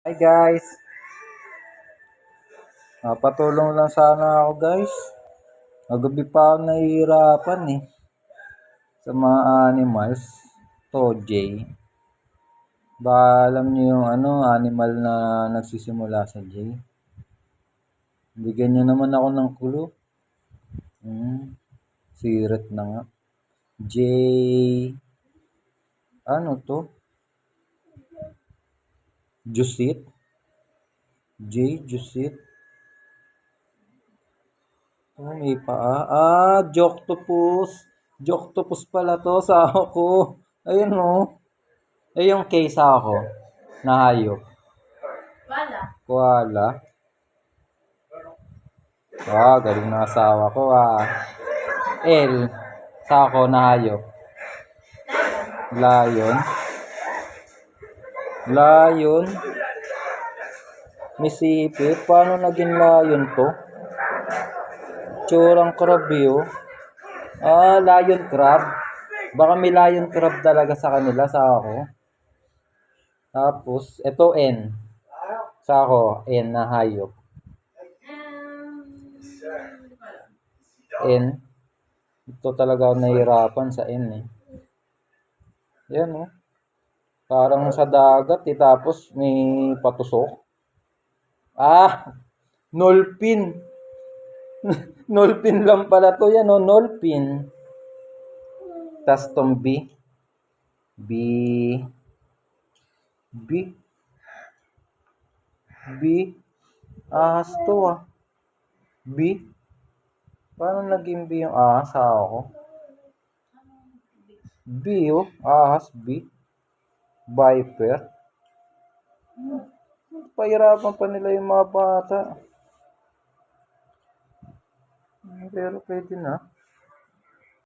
Hi guys, patulong lang sana ako guys. Magabi pa ako nahihirapan sa mga animals. To J. Ba alam niyo yung animal na nagsisimula sa J? Bigyan niyo naman ako ng clue. Sirit na nga. J. Ano to? Jusit? Jusit? Oh, may paa. Joctopus. Joctopus pala to sa ako. Ayun oh. Eh, yung case ako, na hayop. Koala. Galing na asawa ko L. Sa ako na hayop. Lion. Lion. Misipit. Paano naging lion to? Tsurang crab yun. Lion crab. Baka may lion crab talaga sa kanila, sa ako. Tapos, ito N. Sa ako, N na hayop. N. Ito talaga ako nahihirapan sa N Yan Parang sa dagat tapos may patusok. Nolpin. Nolpin lang pala to yan nolpin. Tas tong B. B. Ahas to B. Paano naging B yung ahas ako? B ahas B. Viper. Pahirapan pa nila yung mga bata. Pero pwede na.